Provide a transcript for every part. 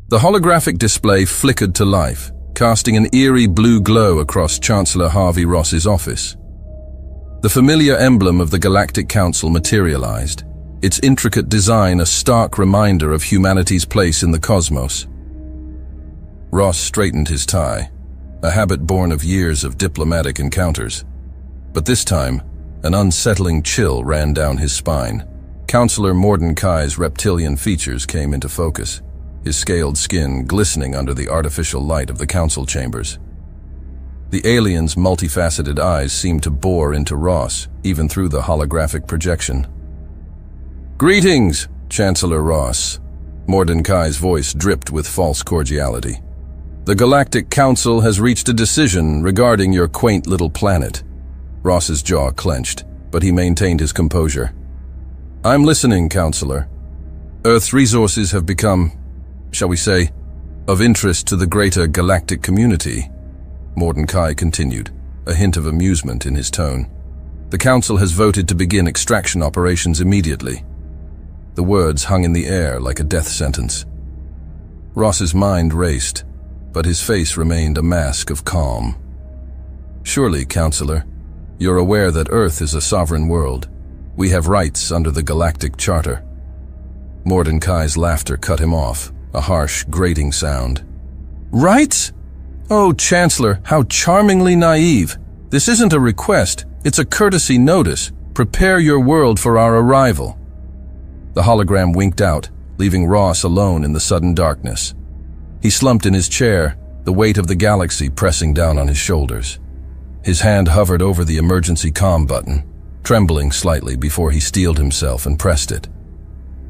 The holographic display flickered to life, casting an eerie blue glow across Chancellor Harvey Ross's office. The familiar emblem of the Galactic Council materialized, its intricate design a stark reminder of humanity's place in the cosmos. Ross straightened his tie, a habit born of years of diplomatic encounters. But this time, an unsettling chill ran down his spine. Counselor Mordenkai's reptilian features came into focus, his scaled skin glistening under the artificial light of the council chambers. The alien's multifaceted eyes seemed to bore into Ross, even through the holographic projection. "Greetings, Chancellor Ross." Mordenkai's voice dripped with false cordiality. "The Galactic Council has reached a decision regarding your quaint little planet." Ross's jaw clenched, but he maintained his composure. "I'm listening, Counselor. Earth's resources have become, shall we say, of interest to the greater galactic community," Mordenkai continued, a hint of amusement in his tone. "The Council has voted to begin extraction operations immediately." The words hung in the air like a death sentence. Ross's mind raced, but his face remained a mask of calm. "Surely, Counselor, you're aware that Earth is a sovereign world. We have rights under the Galactic Charter." Mordenkai's laughter cut him off, a harsh, grating sound. "Rights? Oh, Chancellor, how charmingly naive. This isn't a request, it's a courtesy notice. Prepare your world for our arrival." The hologram winked out, leaving Ross alone in the sudden darkness. He slumped in his chair, the weight of the galaxy pressing down on his shoulders. His hand hovered over the emergency comm button, trembling slightly before he steeled himself and pressed it.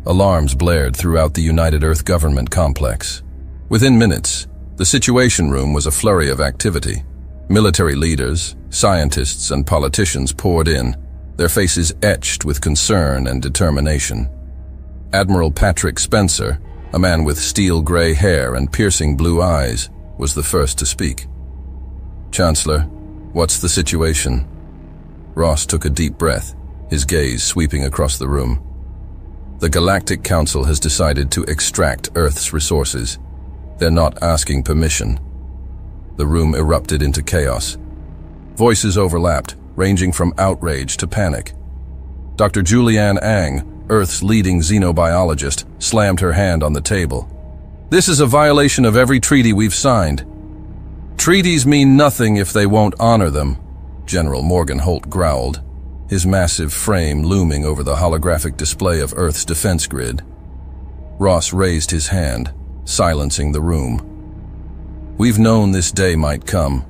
Alarms blared throughout the United Earth government complex. Within minutes, the Situation Room was a flurry of activity. Military leaders, scientists, and politicians poured in, their faces etched with concern and determination. Admiral Patrick Spencer, a man with steel-gray hair and piercing blue eyes, was the first to speak. "Chancellor, what's the situation?" Ross took a deep breath, his gaze sweeping across the room. "The Galactic Council has decided to extract Earth's resources. They're not asking permission." The room erupted into chaos. Voices overlapped, ranging from outrage to panic. Dr. Julianne Ang, Earth's leading xenobiologist, slammed her hand on the table. "This is a violation of every treaty we've signed." "Treaties mean nothing if they won't honor them," General Morgan Holt growled, his massive frame looming over the holographic display of Earth's defense grid. Ross raised his hand, silencing the room. "We've known this day might come.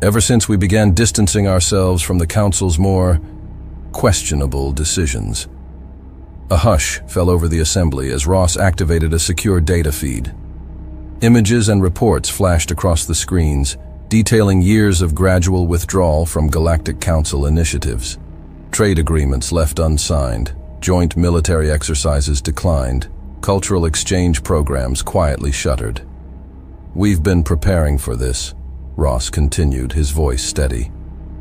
Ever since we began distancing ourselves from the Council's more questionable decisions." A hush fell over the assembly as Ross activated a secure data feed. Images and reports flashed across the screens, detailing years of gradual withdrawal from Galactic Council initiatives. Trade agreements left unsigned, joint military exercises declined, cultural exchange programs quietly shuttered. "We've been preparing for this," Ross continued, his voice steady.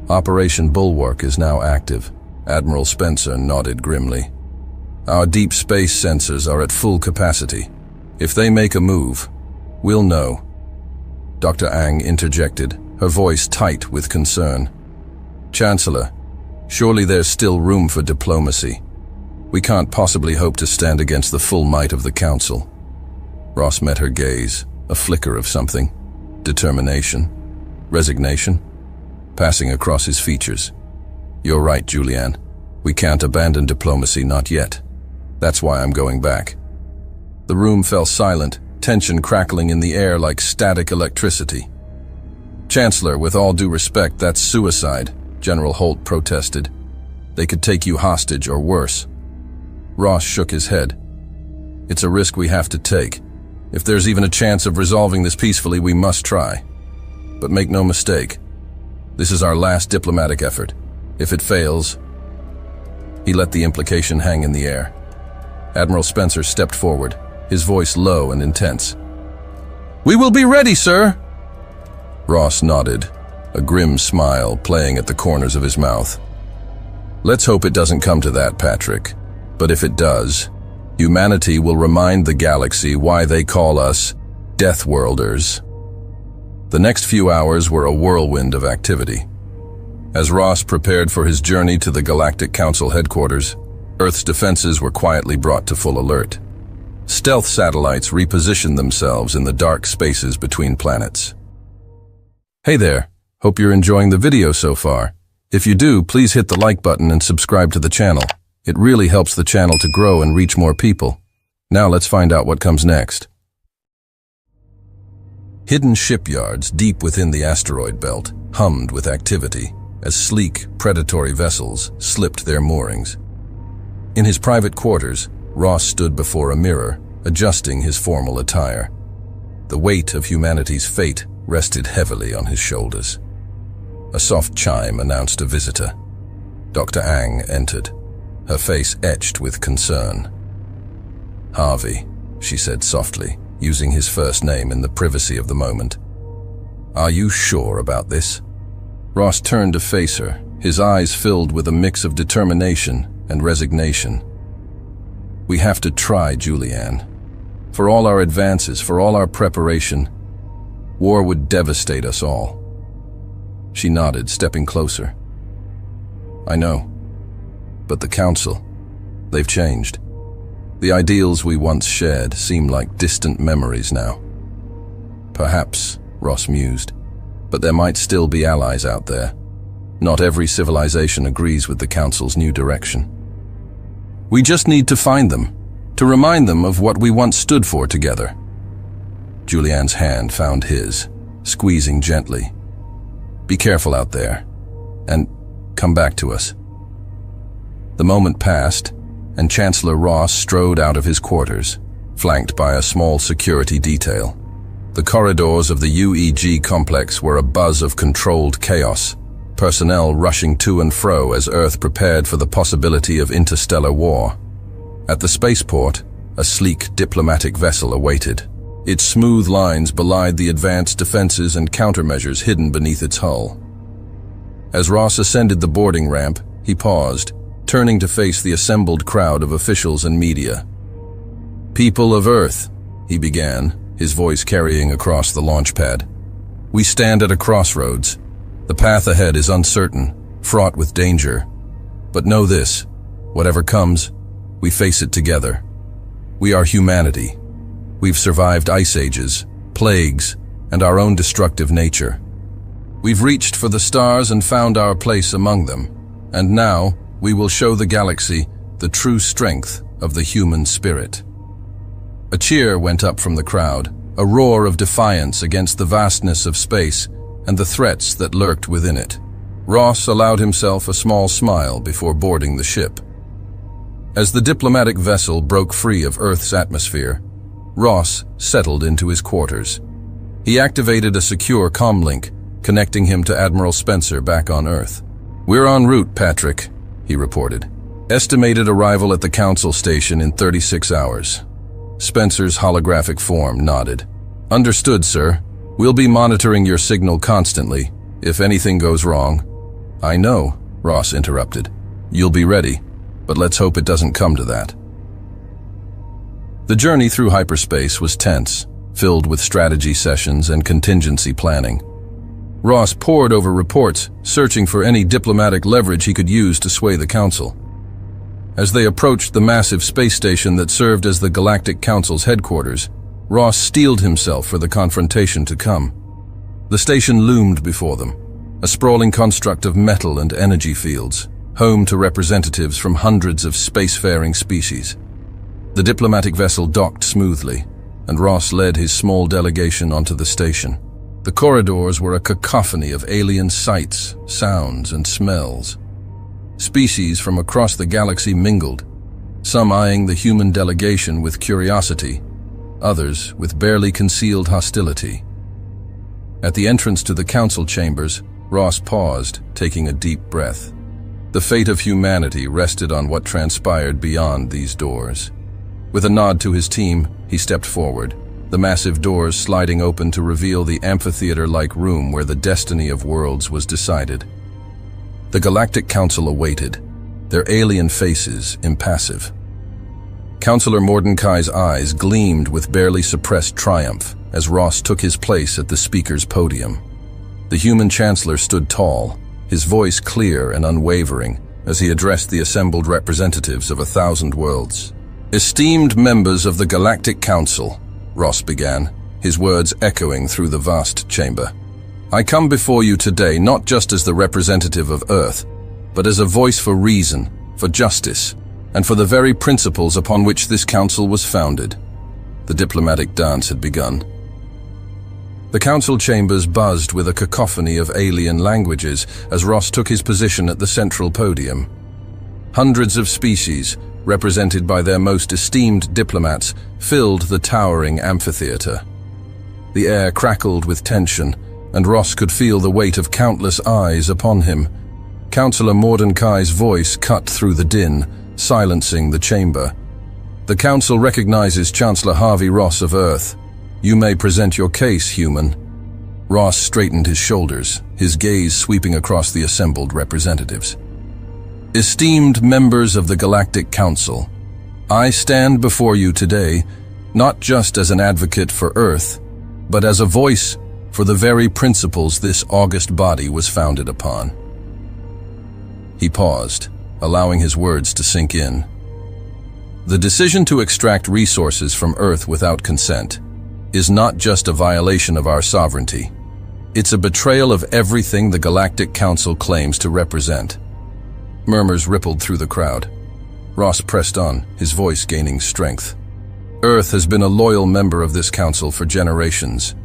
"Operation Bulwark is now active." Admiral Spencer nodded grimly. "Our deep space sensors are at full capacity. If they make a move, we'll know." Dr. Ang interjected, her voice tight with concern. "Chancellor, surely there's still room for diplomacy. We can't possibly hope to stand against the full might of the Council." Ross met her gaze, a flicker of something. Determination? Resignation? Passing across his features. "You're right, Julianne. We can't abandon diplomacy, not yet. That's why I'm going back." The room fell silent, tension crackling in the air like static electricity. "Chancellor, with all due respect, that's suicide," General Holt protested. "They could take you hostage or worse." Ross shook his head. "It's a risk we have to take. If there's even a chance of resolving this peacefully, we must try. But make no mistake, this is our last diplomatic effort. If it fails..." He let the implication hang in the air. Admiral Spencer stepped forward, his voice low and intense. "We will be ready, sir." Ross nodded, a grim smile playing at the corners of his mouth. "Let's hope it doesn't come to that, Patrick. But if it does, Humanity will remind the galaxy why they call us Death Worlders. The next few hours were a whirlwind of activity. As Ross prepared for his journey to the Galactic Council headquarters, Earth's defenses were quietly brought to full alert. Stealth satellites repositioned themselves in the dark spaces between planets. Hey there, hope you're enjoying the video so far. If you do, please hit the like button and subscribe to the channel. It really helps the channel to grow and reach more people. Now let's find out what comes next. Hidden shipyards deep within the asteroid belt hummed with activity as sleek, predatory vessels slipped their moorings. In his private quarters, Ross stood before a mirror, adjusting his formal attire. The weight of humanity's fate rested heavily on his shoulders. A soft chime announced a visitor. Dr. Ang entered, her face etched with concern. "Harvey," she said softly, using his first name in the privacy of the moment. "Are you sure about this?" Ross turned to face her, his eyes filled with a mix of determination and resignation. "We have to try, Julianne. For all our advances, for all our preparation, war would devastate us all." She nodded, stepping closer. "I know. But the Council, they've changed. The ideals we once shared seem like distant memories now." "Perhaps," Ross mused, "but there might still be allies out there. Not every civilization agrees with the Council's new direction. We just need to find them, to remind them of what we once stood for together." Julianne's hand found his, squeezing gently. "Be careful out there, and come back to us." The moment passed, and Chancellor Ross strode out of his quarters, flanked by a small security detail. The corridors of the UEG complex were a buzz of controlled chaos, personnel rushing to and fro as Earth prepared for the possibility of interstellar war. At the spaceport, a sleek diplomatic vessel awaited. Its smooth lines belied the advanced defenses and countermeasures hidden beneath its hull. As Ross ascended the boarding ramp, he paused, turning to face the assembled crowd of officials and media. "People of Earth," he began, his voice carrying across the launch pad. "We stand at a crossroads. The path ahead is uncertain, fraught with danger. But know this, whatever comes, we face it together. We are humanity. We've survived ice ages, plagues, and our own destructive nature. We've reached for the stars and found our place among them. And now, we will show the galaxy the true strength of the human spirit." A cheer went up from the crowd, a roar of defiance against the vastness of space and the threats that lurked within it. Ross allowed himself a small smile before boarding the ship. As the diplomatic vessel broke free of Earth's atmosphere, Ross settled into his quarters. He activated a secure comlink, connecting him to Admiral Spencer back on Earth. "We're en route, Patrick," he reported. "Estimated arrival at the Council station in 36 hours. Spencer's holographic form nodded. "Understood, sir. We'll be monitoring your signal constantly, if anything goes wrong." "I know," Ross interrupted. "You'll be ready, but let's hope it doesn't come to that." The journey through hyperspace was tense, filled with strategy sessions and contingency planning. Ross pored over reports, searching for any diplomatic leverage he could use to sway the Council. As they approached the massive space station that served as the Galactic Council's headquarters, Ross steeled himself for the confrontation to come. The station loomed before them, a sprawling construct of metal and energy fields, home to representatives from hundreds of spacefaring species. The diplomatic vessel docked smoothly, and Ross led his small delegation onto the station. The corridors were a cacophony of alien sights, sounds, and smells. Species from across the galaxy mingled, some eyeing the human delegation with curiosity, others with barely concealed hostility. At the entrance to the council chambers, Ross paused, taking a deep breath. The fate of humanity rested on what transpired beyond these doors. With a nod to his team, he stepped forward, the massive doors sliding open to reveal the amphitheater-like room where the destiny of worlds was decided. The Galactic Council awaited, their alien faces impassive. Councillor Mordecai's eyes gleamed with barely suppressed triumph as Ross took his place at the speaker's podium. The human chancellor stood tall, his voice clear and unwavering as he addressed the assembled representatives of 1,000 worlds. "Esteemed members of the Galactic Council," Ross began, his words echoing through the vast chamber. "I come before you today not just as the representative of Earth, but as a voice for reason, for justice, and for the very principles upon which this council was founded." The diplomatic dance had begun. The council chambers buzzed with a cacophony of alien languages as Ross took his position at the central podium. Hundreds of species, represented by their most esteemed diplomats, filled the towering amphitheater. The air crackled with tension, and Ross could feel the weight of countless eyes upon him. Councillor Mordecai's voice cut through the din, silencing the chamber. "The council recognizes Chancellor Harvey Ross of Earth. You may present your case, human." Ross straightened his shoulders, his gaze sweeping across the assembled representatives. "Esteemed members of the Galactic Council, I stand before you today not just as an advocate for Earth, but as a voice for the very principles this august body was founded upon." He paused, allowing his words to sink in. "The decision to extract resources from Earth without consent is not just a violation of our sovereignty. It's a betrayal of everything the Galactic Council claims to represent." Murmurs rippled through the crowd. Ross pressed on, his voice gaining strength. "Earth has been a loyal member of this council for generations.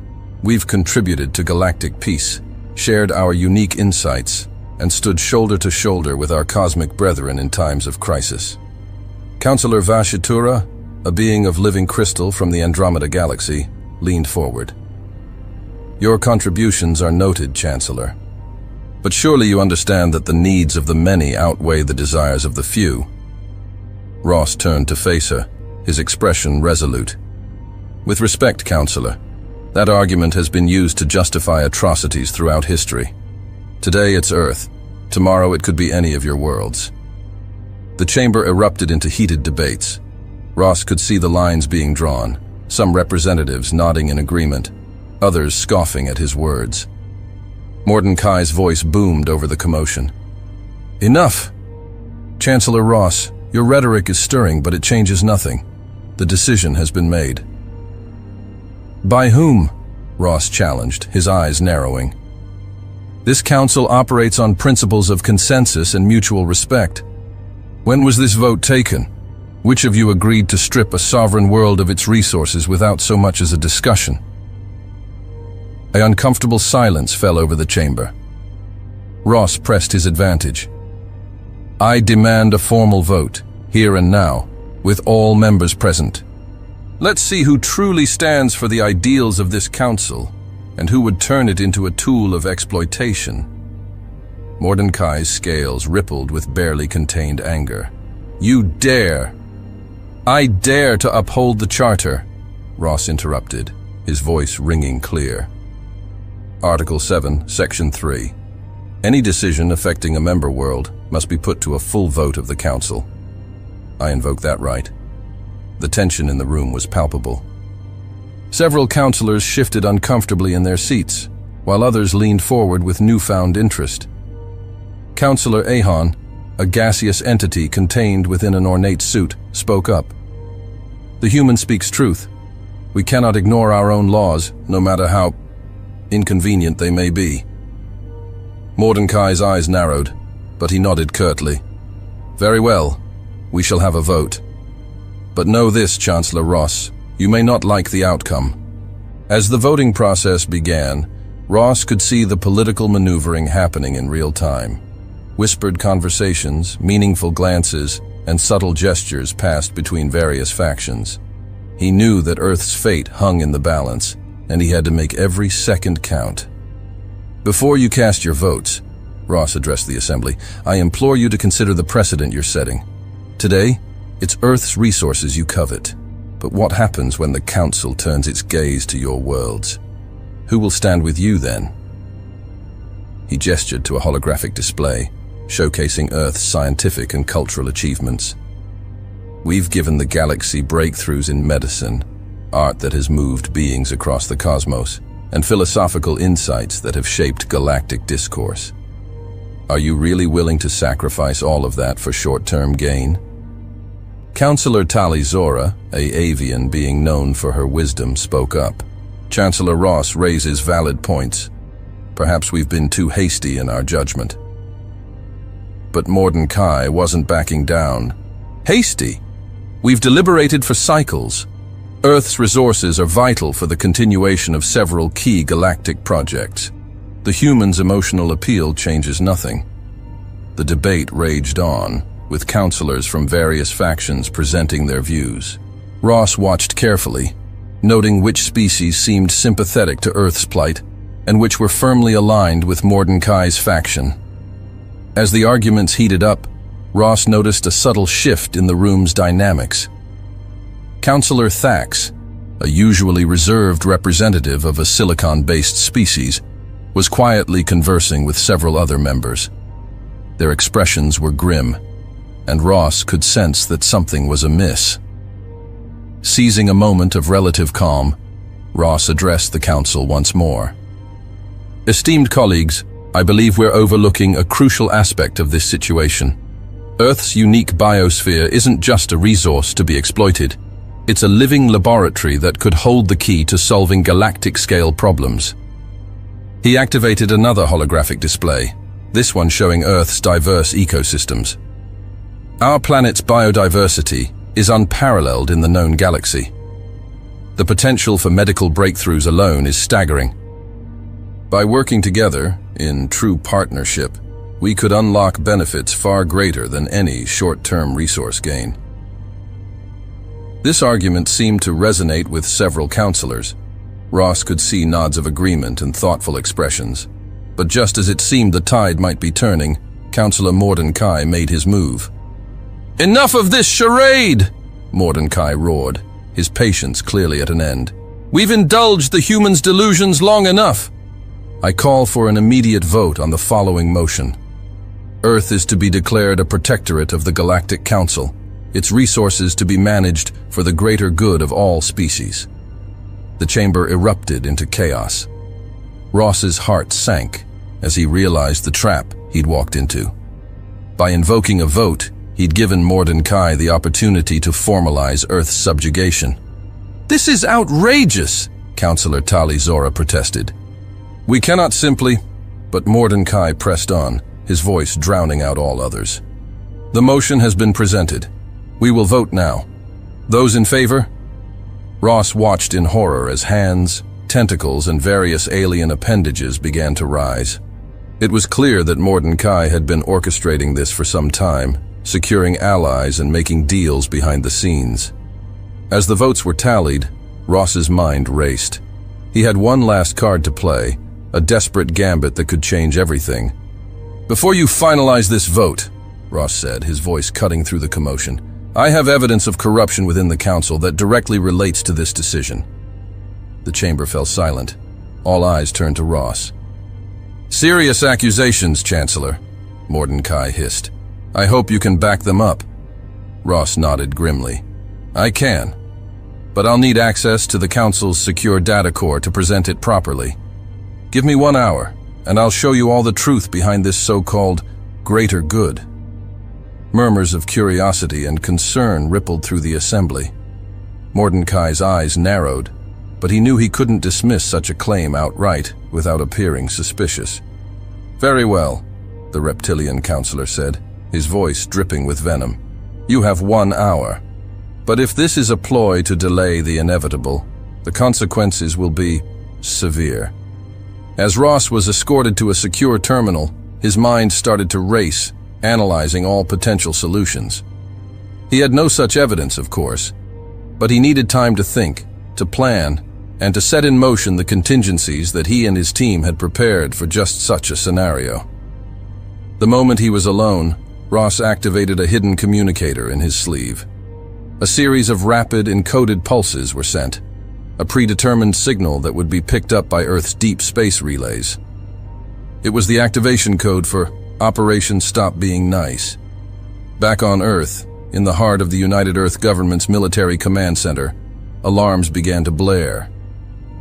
We've contributed to galactic peace, shared our unique insights, and stood shoulder to shoulder with our cosmic brethren in times of crisis." Councillor Vashitura, a being of living crystal from the Andromeda Galaxy, leaned forward. "Your contributions are noted, Chancellor. But surely you understand that the needs of the many outweigh the desires of the few." Ross turned to face her, his expression resolute. "With respect, Councillor, that argument has been used to justify atrocities throughout history. Today it's Earth, tomorrow it could be any of your worlds." The chamber erupted into heated debates. Ross could see the lines being drawn, some representatives nodding in agreement, others scoffing at his words. Mordecai's voice boomed over the commotion. "Enough! Chancellor Ross, your rhetoric is stirring, but it changes nothing. The decision has been made." "By whom?" Ross challenged, his eyes narrowing. "This council operates on principles of consensus and mutual respect. When was this vote taken? Which of you agreed to strip a sovereign world of its resources without so much as a discussion?" An uncomfortable silence fell over the chamber. Ross pressed his advantage. "I demand a formal vote, here and now, with all members present. Let's see who truly stands for the ideals of this council, and who would turn it into a tool of exploitation." Mordecai's scales rippled with barely contained anger. "You dare! I dare to uphold the Charter," Ross interrupted, his voice ringing clear. Article 7, Section 3. Any decision affecting a member world must be put to a full vote of the Council. I invoke that right. The tension in the room was palpable. Several councillors shifted uncomfortably in their seats, while others leaned forward with newfound interest. Councillor Ahon, a gaseous entity contained within an ornate suit, spoke up. "The human speaks truth. We cannot ignore our own laws, no matter how inconvenient they may be." Mordecai's eyes narrowed, but he nodded curtly. "Very well, we shall have a vote. But know this, Chancellor Ross, you may not like the outcome." As the voting process began, Ross could see the political maneuvering happening in real time. Whispered conversations, meaningful glances, and subtle gestures passed between various factions. He knew that Earth's fate hung in the balance, and he had to make every second count. "Before you cast your votes," Ross addressed the assembly, "I implore you to consider the precedent you're setting. Today, it's Earth's resources you covet. But what happens when the Council turns its gaze to your worlds? Who will stand with you then?" He gestured to a holographic display, showcasing Earth's scientific and cultural achievements. We've given the galaxy breakthroughs in medicine, art that has moved beings across the cosmos, and philosophical insights that have shaped galactic discourse. Are you really willing to sacrifice all of that for short-term gain? Counselor Tali Zora, a avian being known for her wisdom, spoke up. Chancellor Ross raises valid points. Perhaps we've been too hasty in our judgment. But Mordecai wasn't backing down. Hasty? We've deliberated for cycles. Earth's resources are vital for the continuation of several key galactic projects. The humans' emotional appeal changes nothing. The debate raged on, with counselors from various factions presenting their views. Ross watched carefully, noting which species seemed sympathetic to Earth's plight and which were firmly aligned with Mordecai's faction. As the arguments heated up, Ross noticed a subtle shift in the room's dynamics. Counselor Thax, a usually reserved representative of a silicon-based species, was quietly conversing with several other members. Their expressions were grim, and Ross could sense that something was amiss. Seizing a moment of relative calm, Ross addressed the council once more. Esteemed colleagues, I believe we're overlooking a crucial aspect of this situation. Earth's unique biosphere isn't just a resource to be exploited. It's a living laboratory that could hold the key to solving galactic-scale problems. He activated another holographic display, this one showing Earth's diverse ecosystems. Our planet's biodiversity is unparalleled in the known galaxy. The potential for medical breakthroughs alone is staggering. By working together, in true partnership, we could unlock benefits far greater than any short-term resource gain. This argument seemed to resonate with several counselors. Ross could see nods of agreement and thoughtful expressions. But just as it seemed the tide might be turning, Counselor Mordecai made his move. "Enough of this charade!" Mordecai roared, his patience clearly at an end. "We've indulged the humans' delusions long enough. I call for an immediate vote on the following motion. Earth is to be declared a protectorate of the Galactic Council, its resources to be managed for the greater good of all species." The chamber erupted into chaos. Ross's heart sank as he realized the trap he'd walked into. By invoking a vote, he'd given Mordecai the opportunity to formalize Earth's subjugation. "This is outrageous," Counselor Tali Zora protested. "We cannot simply..." But Mordecai pressed on, his voice drowning out all others. "The motion has been presented. We will vote now. Those in favor?" Ross watched in horror as hands, tentacles, and various alien appendages began to rise. It was clear that Mordecai had been orchestrating this for some time, securing allies and making deals behind the scenes. As the votes were tallied, Ross's mind raced. He had one last card to play, a desperate gambit that could change everything. "Before you finalize this vote," Ross said, his voice cutting through the commotion, "I have evidence of corruption within the council that directly relates to this decision." The chamber fell silent. All eyes turned to Ross. "Serious accusations, Chancellor," Mordecai hissed. "I hope you can back them up." Ross nodded grimly. "I can, but I'll need access to the council's secure data core to present it properly. Give me 1 hour, and I'll show you all the truth behind this so-called greater good." Murmurs of curiosity and concern rippled through the assembly. Mordecai's eyes narrowed, but he knew he couldn't dismiss such a claim outright without appearing suspicious. "Very well," the reptilian counselor said, his voice dripping with venom. "You have 1 hour. But if this is a ploy to delay the inevitable, the consequences will be severe." As Ross was escorted to a secure terminal, his mind started to race, analyzing all potential solutions. He had no such evidence, of course, but he needed time to think, to plan, and to set in motion the contingencies that he and his team had prepared for just such a scenario. The moment he was alone, Ross activated a hidden communicator in his sleeve. A series of rapid, encoded pulses were sent, a predetermined signal that would be picked up by Earth's deep space relays. It was the activation code for Operation Stop Being Nice. Back on Earth, in the heart of the United Earth Government's military command center, alarms began to blare.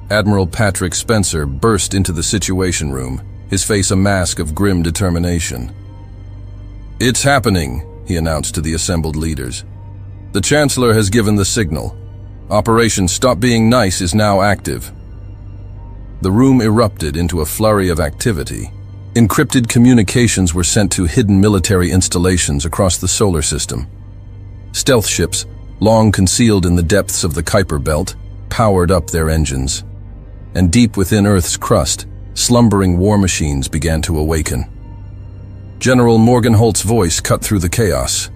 Admiral Patrick Spencer burst into the Situation Room, his face a mask of grim determination. "It's happening," he announced to the assembled leaders. "The Chancellor has given the signal. Operation Stop Being Nice is now active." The room erupted into a flurry of activity. Encrypted communications were sent to hidden military installations across the solar system. Stealth ships, long concealed in the depths of the Kuiper Belt, powered up their engines. And deep within Earth's crust, slumbering war machines began to awaken. General Morgenholt's voice cut through the chaos.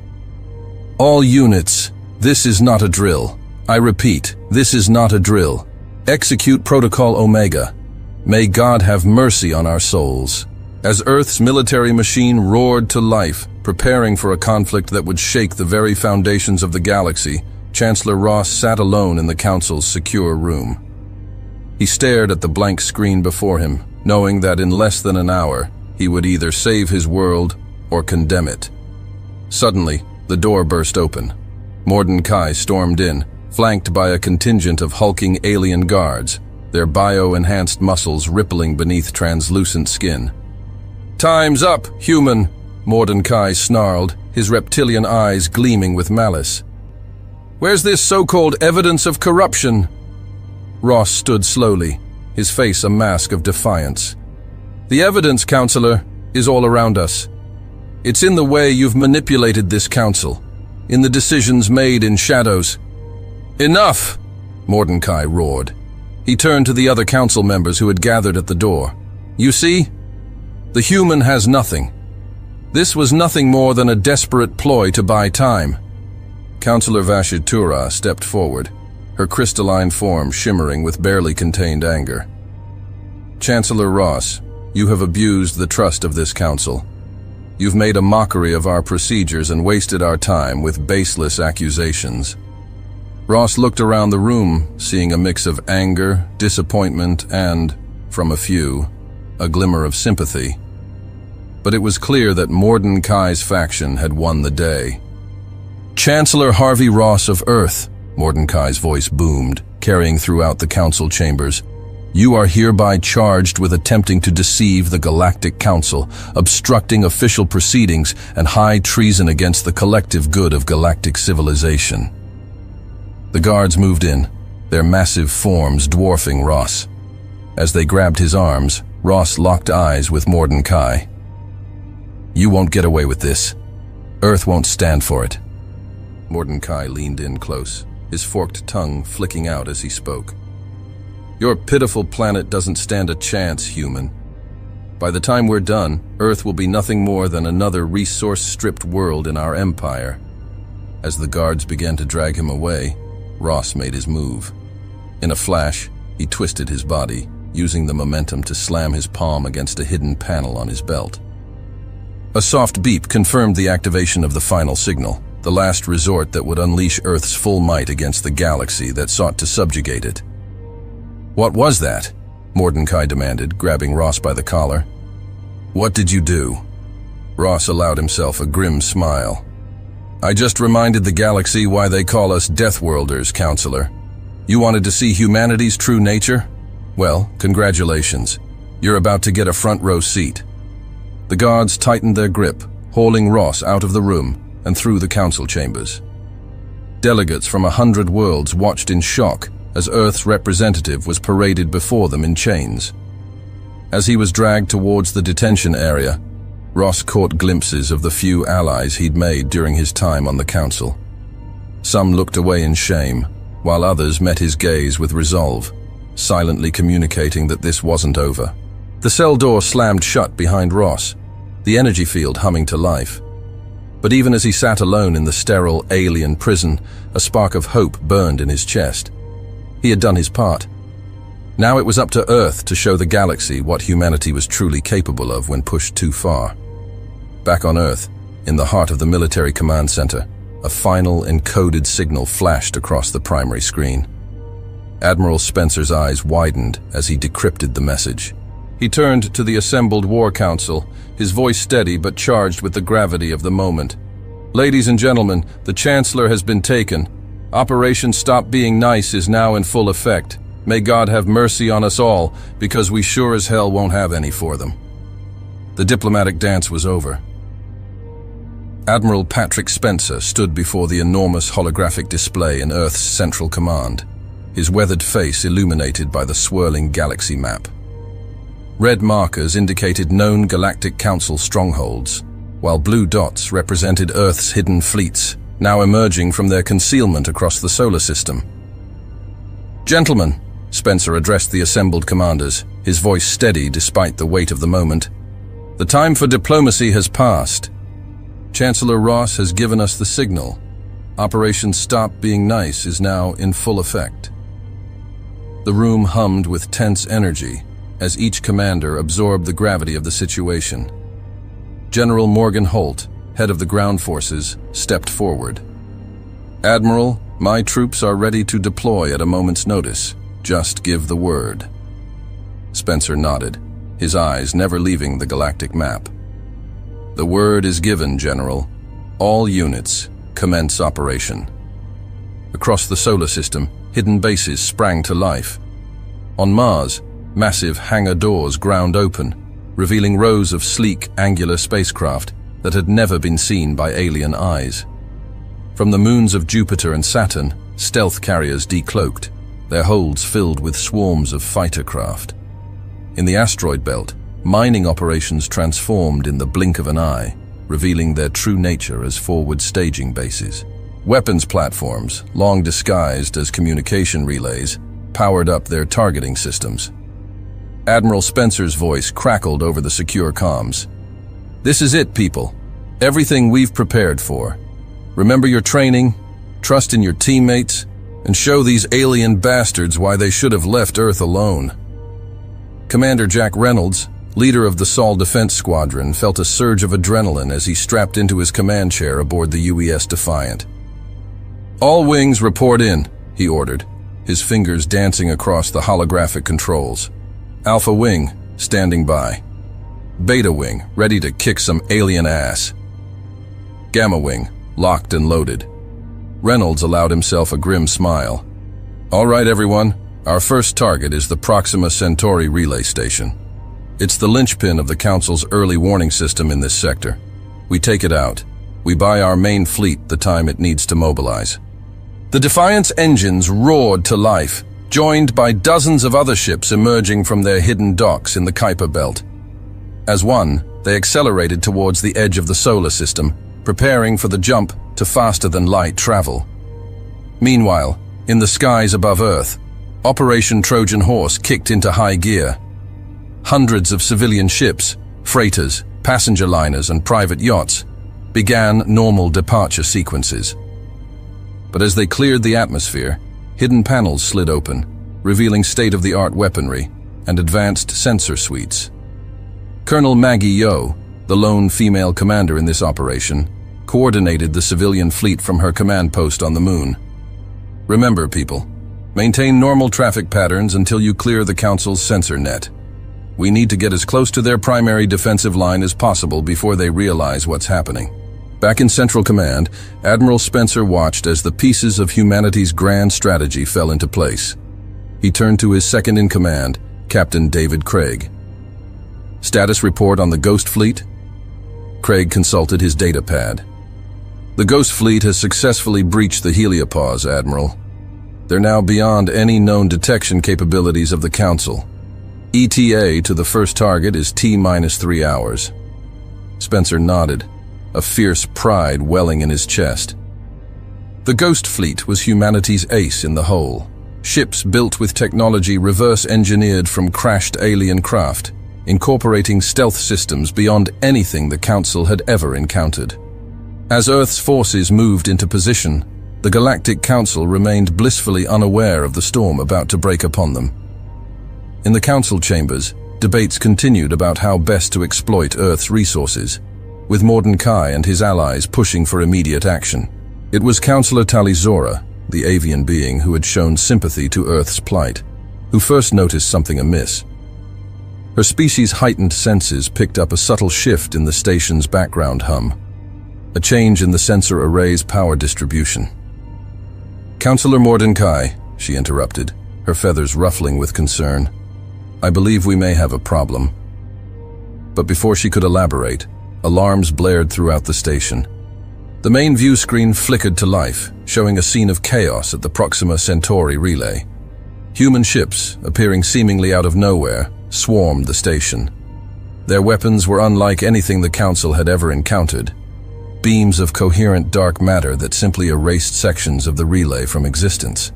"All units, this is not a drill. I repeat, this is not a drill. Execute Protocol Omega. May God have mercy on our souls." As Earth's military machine roared to life, preparing for a conflict that would shake the very foundations of the galaxy, Chancellor Ross sat alone in the Council's secure room. He stared at the blank screen before him, knowing that in less than an hour, he would either save his world or condemn it. Suddenly, the door burst open. Mordecai stormed in, flanked by a contingent of hulking alien guards, their bio-enhanced muscles rippling beneath translucent skin. "Time's up, human," Mordecai snarled, his reptilian eyes gleaming with malice. "Where's this so-called evidence of corruption?" Ross stood slowly, his face a mask of defiance. "The evidence, Counselor, is all around us. It's in the way you've manipulated this council, in the decisions made in shadows." "Enough!" Mordecai roared. He turned to the other council members who had gathered at the door. "You see? The human has nothing. This was nothing more than a desperate ploy to buy time." Councillor Vashitura stepped forward, her crystalline form shimmering with barely contained anger. "Chancellor Ross, you have abused the trust of this council. You've made a mockery of our procedures and wasted our time with baseless accusations." Ross looked around the room, seeing a mix of anger, disappointment, and, from a few, a glimmer of sympathy. But it was clear that Mordecai's faction had won the day. "Chancellor Harvey Ross of Earth," Mordecai's voice boomed, carrying throughout the council chambers, "you are hereby charged with attempting to deceive the Galactic Council, obstructing official proceedings, and high treason against the collective good of galactic civilization." The guards moved in, their massive forms dwarfing Ross. As they grabbed his arms, Ross locked eyes with Mordecai. "You won't get away with this. Earth won't stand for it." Mordecai leaned in close, his forked tongue flicking out as he spoke. "Your pitiful planet doesn't stand a chance, human. By the time we're done, Earth will be nothing more than another resource-stripped world in our empire." As the guards began to drag him away, Ross made his move. In a flash, he twisted his body, using the momentum to slam his palm against a hidden panel on his belt. A soft beep confirmed the activation of the final signal, the last resort that would unleash Earth's full might against the galaxy that sought to subjugate it. "What was that?" Mordecai demanded, grabbing Ross by the collar. "What did you do?" Ross allowed himself a grim smile. "I just reminded the galaxy why they call us Deathworlders, Counselor. You wanted to see humanity's true nature? Well, congratulations. You're about to get a front row seat." The guards tightened their grip, hauling Ross out of the room and through the council chambers. Delegates from 100 worlds watched in shock as Earth's representative was paraded before them in chains. As he was dragged towards the detention area, Ross caught glimpses of the few allies he'd made during his time on the council. Some looked away in shame, while others met his gaze with resolve, silently communicating that this wasn't over. The cell door slammed shut behind Ross, the energy field humming to life. But even as he sat alone in the sterile alien prison, a spark of hope burned in his chest. He had done his part. Now it was up to Earth to show the galaxy what humanity was truly capable of when pushed too far. Back on Earth, in the heart of the military command center, a final encoded signal flashed across the primary screen. Admiral Spencer's eyes widened as he decrypted the message. He turned to the assembled war council, his voice steady but charged with the gravity of the moment. Ladies and gentlemen, the Chancellor has been taken. Operation Stop Being Nice is now in full effect. May God have mercy on us all, because we sure as hell won't have any for them. The diplomatic dance was over. Admiral Patrick Spencer stood before the enormous holographic display in Earth's Central Command, his weathered face illuminated by the swirling galaxy map. Red markers indicated known Galactic Council strongholds, while blue dots represented Earth's hidden fleets, now emerging from their concealment across the solar system. "Gentlemen," Spencer addressed the assembled commanders, his voice steady despite the weight of the moment, "the time for diplomacy has passed. Chancellor Ross has given us the signal. Operation Stop Being Nice is now in full effect." The room hummed with tense energy as each commander absorbed the gravity of the situation. General Morgan Holt, head of the ground forces, stepped forward. "Admiral, my troops are ready to deploy at a moment's notice. Just give the word." Spencer nodded, his eyes never leaving the galactic map. "The word is given, General. All units, commence operation." Across the solar system, hidden bases sprang to life. On Mars, massive hangar doors ground open, revealing rows of sleek, angular spacecraft that had never been seen by alien eyes. From the moons of Jupiter and Saturn, stealth carriers decloaked, their holds filled with swarms of fighter craft. In the asteroid belt, mining operations transformed in the blink of an eye, revealing their true nature as forward staging bases. Weapons platforms, long disguised as communication relays, powered up their targeting systems. Admiral Spencer's voice crackled over the secure comms. "This is it, people. Everything we've prepared for. Remember your training, trust in your teammates, and show these alien bastards why they should have left Earth alone." Commander Jack Reynolds, leader of the Sol Defense Squadron, felt a surge of adrenaline as he strapped into his command chair aboard the UES Defiant. "All wings report in," he ordered, his fingers dancing across the holographic controls. "Alpha Wing, standing by. Beta Wing, ready to kick some alien ass. Gamma Wing, locked and loaded." Reynolds allowed himself a grim smile. "All right, everyone. Our first target is the Proxima Centauri relay station. It's the linchpin of the Council's early warning system in this sector. We take it out. We buy our main fleet the time it needs to mobilize." The Defiant's engines roared to life, joined by dozens of other ships emerging from their hidden docks in the Kuiper Belt. As one, they accelerated towards the edge of the solar system, preparing for the jump to faster-than-light travel. Meanwhile, in the skies above Earth, Operation Trojan Horse kicked into high gear. Hundreds of civilian ships, freighters, passenger liners, and private yachts began normal departure sequences. But as they cleared the atmosphere, hidden panels slid open, revealing state-of-the-art weaponry and advanced sensor suites. Colonel Maggie Yeoh, the lone female commander in this operation, coordinated the civilian fleet from her command post on the moon. "Remember, people, maintain normal traffic patterns until you clear the Council's sensor net. We need to get as close to their primary defensive line as possible before they realize what's happening." Back in Central Command, Admiral Spencer watched as the pieces of humanity's grand strategy fell into place. He turned to his second-in-command, Captain David Craig. "Status report on the Ghost Fleet?" Craig consulted his data pad. "The Ghost Fleet has successfully breached the heliopause, Admiral. They're now beyond any known detection capabilities of the Council. ETA to the first target is T-3 hours. Spencer nodded, a fierce pride welling in his chest. The Ghost Fleet was humanity's ace in the hole. Ships built with technology reverse-engineered from crashed alien craft, incorporating stealth systems beyond anything the Council had ever encountered. As Earth's forces moved into position, the Galactic Council remained blissfully unaware of the storm about to break upon them. In the Council chambers, debates continued about how best to exploit Earth's resources, with Mordecai and his allies pushing for immediate action. It was Councillor Talizora, the avian being who had shown sympathy to Earth's plight, who first noticed something amiss. Her species' heightened senses picked up a subtle shift in the station's background hum. a change in the sensor array's power distribution. "Counselor Mordecai," she interrupted, her feathers ruffling with concern. "I believe we may have a problem." But before she could elaborate, alarms blared throughout the station. The main view screen flickered to life, showing a scene of chaos at the Proxima Centauri relay. Human ships, appearing seemingly out of nowhere, swarmed the station. Their weapons were unlike anything the Council had ever encountered. Beams of coherent dark matter that simply erased sections of the relay from existence.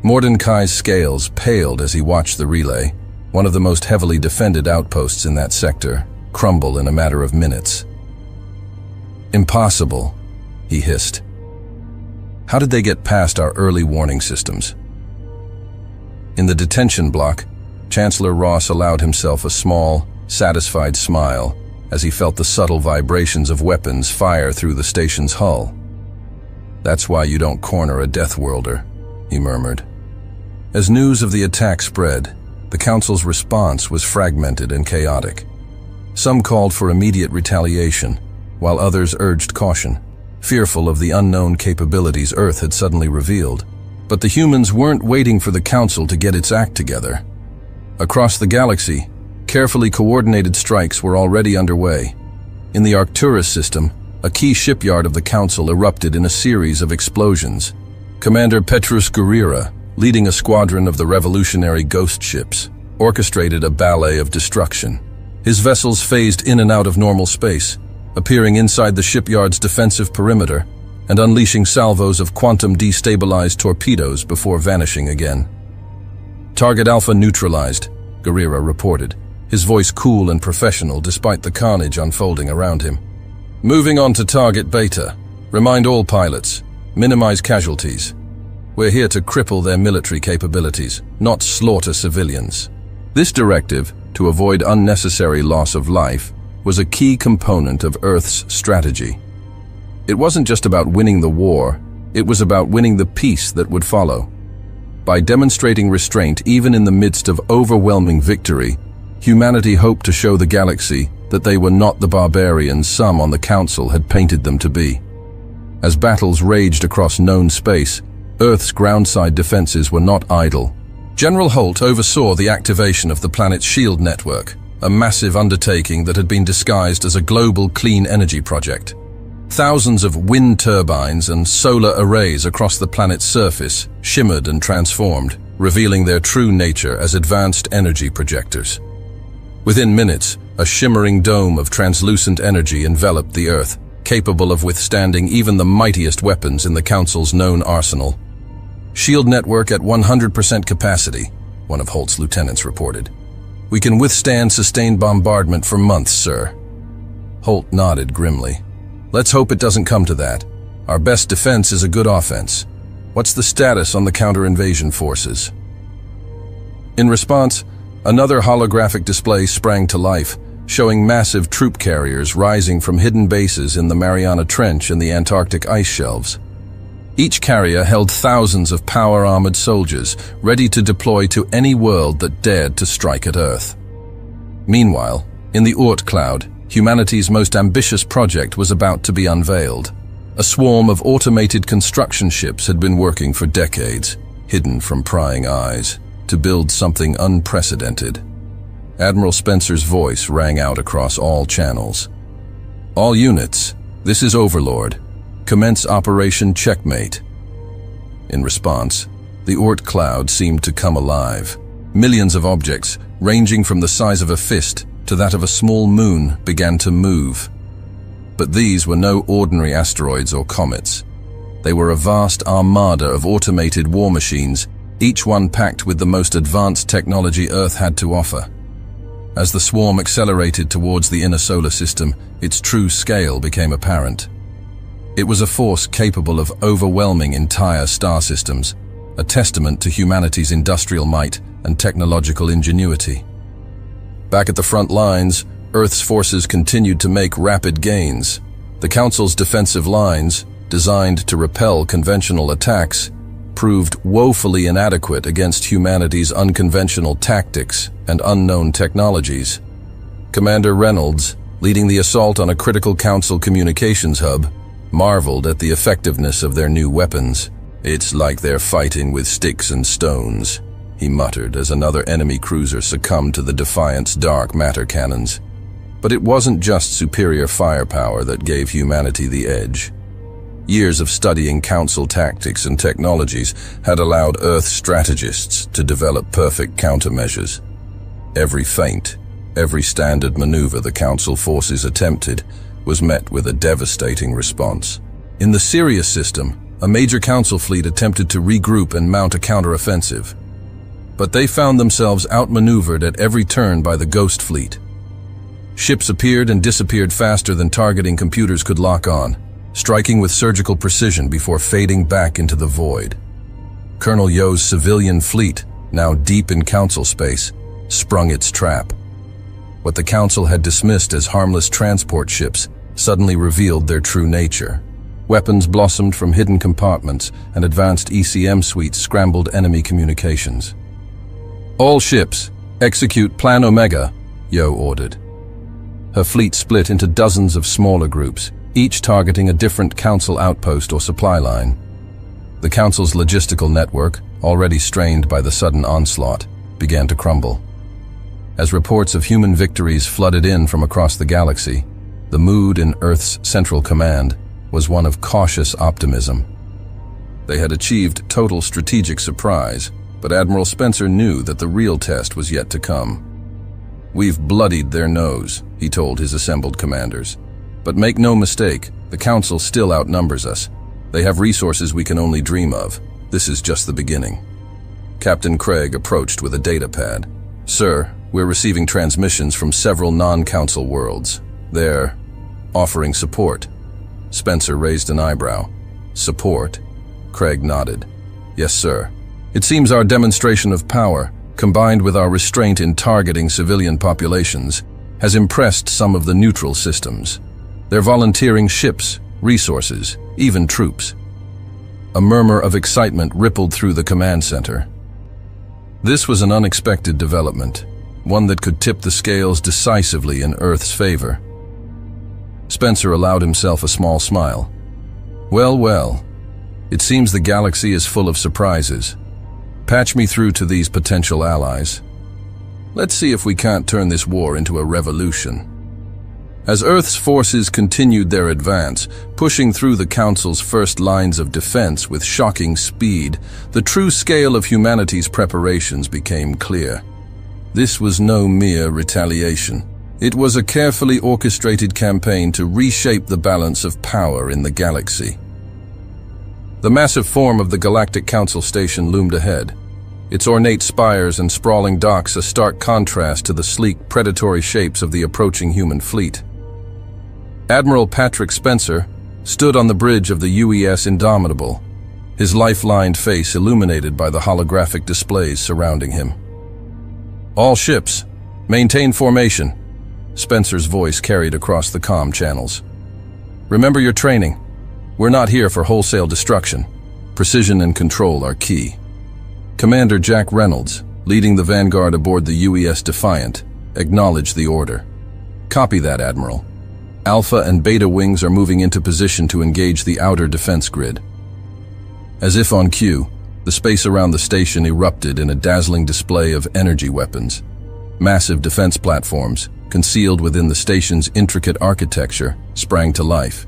Mordecai's scales paled as he watched the relay, one of the most heavily defended outposts in that sector, crumble in a matter of minutes. "Impossible," he hissed. "How did they get past our early warning systems?" In the detention block, Chancellor Ross allowed himself a small, satisfied smile as he felt the subtle vibrations of weapons fire through the station's hull. "That's why you don't corner a Death Worlder," he murmured. As news of the attack spread, the Council's response was fragmented and chaotic. Some called for immediate retaliation, while others urged caution, fearful of the unknown capabilities Earth had suddenly revealed. But the humans weren't waiting for the Council to get its act together. Across the galaxy, carefully coordinated strikes were already underway. In the Arcturus system, a key shipyard of the Council erupted in a series of explosions. Commander Petrus Guerrera, leading a squadron of the revolutionary ghost ships, orchestrated a ballet of destruction. His vessels phased in and out of normal space, appearing inside the shipyard's defensive perimeter and unleashing salvos of quantum destabilized torpedoes before vanishing again. "Target Alpha neutralized," Guerrera reported, his voice cool and professional despite the carnage unfolding around him. "Moving on to Target Beta. Remind all pilots, minimize casualties. We're here to cripple their military capabilities, not slaughter civilians." This directive, to avoid unnecessary loss of life, was a key component of Earth's strategy. It wasn't just about winning the war, it was about winning the peace that would follow. By demonstrating restraint even in the midst of overwhelming victory, humanity hoped to show the galaxy that they were not the barbarians some on the Council had painted them to be. As battles raged across known space, Earth's groundside defenses were not idle. General Holt oversaw the activation of the planet's shield network, a massive undertaking that had been disguised as a global clean energy project. Thousands of wind turbines and solar arrays across the planet's surface shimmered and transformed, revealing their true nature as advanced energy projectors. Within minutes, a shimmering dome of translucent energy enveloped the Earth, capable of withstanding even the mightiest weapons in the Council's known arsenal. "Shield network at 100% capacity," one of Holt's lieutenants reported. "We can withstand sustained bombardment for months, sir." Holt nodded grimly. "Let's hope it doesn't come to that. Our best defense is a good offense. What's the status on the counter-invasion forces?" In response, another holographic display sprang to life, showing massive troop carriers rising from hidden bases in the Mariana Trench and the Antarctic ice shelves. Each carrier held thousands of power-armored soldiers, ready to deploy to any world that dared to strike at Earth. Meanwhile, in the Oort cloud, humanity's most ambitious project was about to be unveiled. A swarm of automated construction ships had been working for decades, hidden from prying eyes, to build something unprecedented. Admiral Spencer's voice rang out across all channels. "All units, this is Overlord. Commence Operation Checkmate." In response, the Oort cloud seemed to come alive. Millions of objects, ranging from the size of a fist to that of a small moon, began to move. But these were no ordinary asteroids or comets. They were a vast armada of automated war machines, each one packed with the most advanced technology Earth had to offer. As the swarm accelerated towards the inner solar system, its true scale became apparent. It was a force capable of overwhelming entire star systems, a testament to humanity's industrial might and technological ingenuity. Back at the front lines, Earth's forces continued to make rapid gains. The Council's defensive lines, designed to repel conventional attacks, proved woefully inadequate against humanity's unconventional tactics and unknown technologies. Commander Reynolds, leading the assault on a critical Council communications hub, marveled at the effectiveness of their new weapons. "It's like they're fighting with sticks and stones," he muttered as another enemy cruiser succumbed to the Defiant's dark matter cannons. But it wasn't just superior firepower that gave humanity the edge. Years of studying Council tactics and technologies had allowed Earth strategists to develop perfect countermeasures. Every feint, every standard maneuver the Council forces attempted was met with a devastating response. In the Sirius system, a major Council fleet attempted to regroup and mount a counteroffensive. But they found themselves outmaneuvered at every turn by the Ghost fleet. Ships appeared and disappeared faster than targeting computers could lock on, striking with surgical precision before fading back into the void. Colonel Yo's civilian fleet, now deep in Council space, sprung its trap. What the Council had dismissed as harmless transport ships suddenly revealed their true nature. Weapons blossomed from hidden compartments, and advanced ECM suites scrambled enemy communications. "All ships, execute Plan Omega," Yo ordered. Her fleet split into dozens of smaller groups, each targeting a different Council outpost or supply line. The Council's logistical network, already strained by the sudden onslaught, began to crumble. As reports of human victories flooded in from across the galaxy, the mood in Earth's Central Command was one of cautious optimism. They had achieved total strategic surprise, but Admiral Spencer knew that the real test was yet to come. "We've bloodied their nose," he told his assembled commanders. "But make no mistake, the Council still outnumbers us. They have resources we can only dream of. This is just the beginning." Captain Craig approached with a data pad. "Sir, we're receiving transmissions from several non-Council worlds. They're offering support." Spencer raised an eyebrow. "Support?" Craig nodded. "Yes, sir. It seems our demonstration of power, combined with our restraint in targeting civilian populations, has impressed some of the neutral systems. They're volunteering ships, resources, even troops." A murmur of excitement rippled through the command center. This was an unexpected development, one that could tip the scales decisively in Earth's favor. Spencer allowed himself a small smile. "Well, well. It seems the galaxy is full of surprises. Patch me through to these potential allies. Let's see if we can't turn this war into a revolution." As Earth's forces continued their advance, pushing through the Council's first lines of defense with shocking speed, the true scale of humanity's preparations became clear. This was no mere retaliation. It was a carefully orchestrated campaign to reshape the balance of power in the galaxy. The massive form of the Galactic Council station loomed ahead, its ornate spires and sprawling docks a stark contrast to the sleek, predatory shapes of the approaching human fleet. Admiral Patrick Spencer stood on the bridge of the UES Indomitable, his life-lined face illuminated by the holographic displays surrounding him. "All ships, maintain formation," Spencer's voice carried across the comm channels. "Remember your training. We're not here for wholesale destruction. Precision and control are key." Commander Jack Reynolds, leading the vanguard aboard the UES Defiant, acknowledged the order. "Copy that, Admiral. Alpha and Beta wings are moving into position to engage the outer defense grid." As if on cue, the space around the station erupted in a dazzling display of energy weapons. Massive defense platforms, concealed within the station's intricate architecture, sprang to life.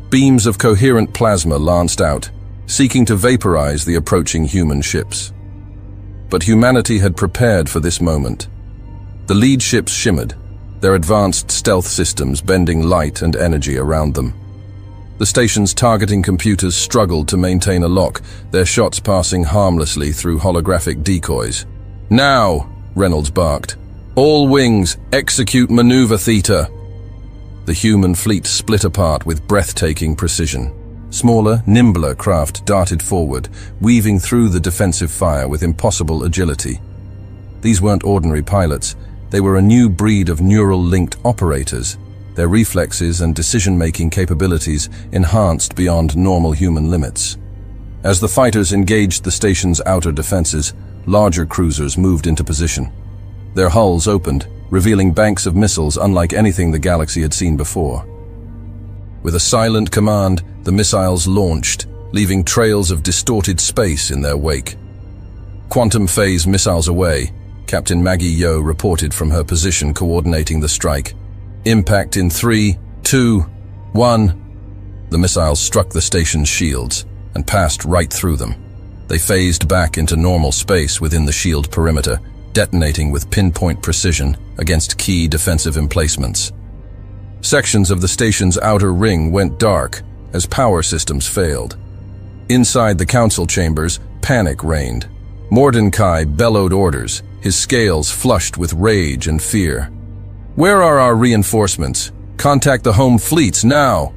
Beams of coherent plasma lanced out, seeking to vaporize the approaching human ships. But humanity had prepared for this moment. The lead ships shimmered, their advanced stealth systems bending light and energy around them. The station's targeting computers struggled to maintain a lock, their shots passing harmlessly through holographic decoys. "Now," Reynolds barked, "all wings, execute maneuver theta." The human fleet split apart with breathtaking precision. Smaller, nimbler craft darted forward, weaving through the defensive fire with impossible agility. These weren't ordinary pilots. They were a new breed of neural-linked operators, their reflexes and decision-making capabilities enhanced beyond normal human limits. As the fighters engaged the station's outer defenses, larger cruisers moved into position. Their hulls opened, revealing banks of missiles unlike anything the galaxy had seen before. With a silent command, the missiles launched, leaving trails of distorted space in their wake. Quantum phase missiles away, Captain Maggie Yeoh reported from her position coordinating the strike. Impact in 3, 2, 1. The missiles struck the station's shields and passed right through them. They phased back into normal space within the shield perimeter, detonating with pinpoint precision against key defensive emplacements. Sections of the station's outer ring went dark as power systems failed. Inside the council chambers, panic reigned. Mordecai bellowed orders, his scales flushed with rage and fear. "Where are our reinforcements? Contact the home fleets now!"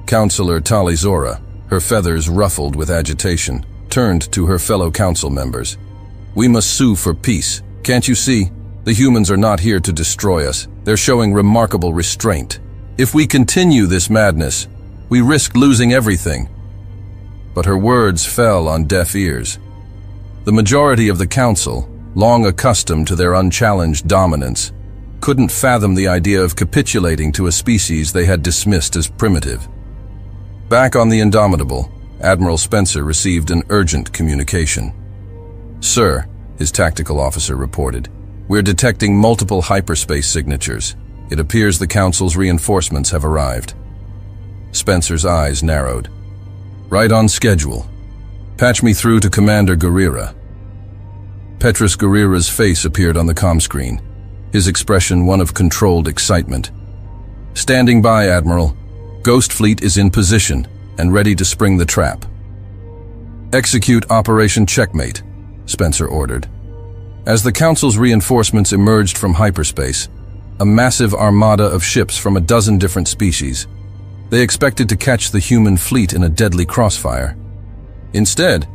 Counselor Talizora, her feathers ruffled with agitation, turned to her fellow council members. "We must sue for peace. Can't you see? The humans are not here to destroy us. They're showing remarkable restraint. If we continue this madness, we risk losing everything." But her words fell on deaf ears. The majority of the council, long accustomed to their unchallenged dominance, couldn't fathom the idea of capitulating to a species they had dismissed as primitive. Back on the Indomitable, Admiral Spencer received an urgent communication. "Sir," his tactical officer reported, "we're detecting multiple hyperspace signatures. It appears the Council's reinforcements have arrived." Spencer's eyes narrowed. "Right on schedule. Patch me through to Commander Guerrera." Petrus Guerrera's face appeared on the comm screen, his expression one of controlled excitement. "Standing by, Admiral. Ghost Fleet is in position and ready to spring the trap." "Execute Operation Checkmate," Spencer ordered. As the Council's reinforcements emerged from hyperspace, a massive armada of ships from a dozen different species, they expected to catch the human fleet in a deadly crossfire. Instead,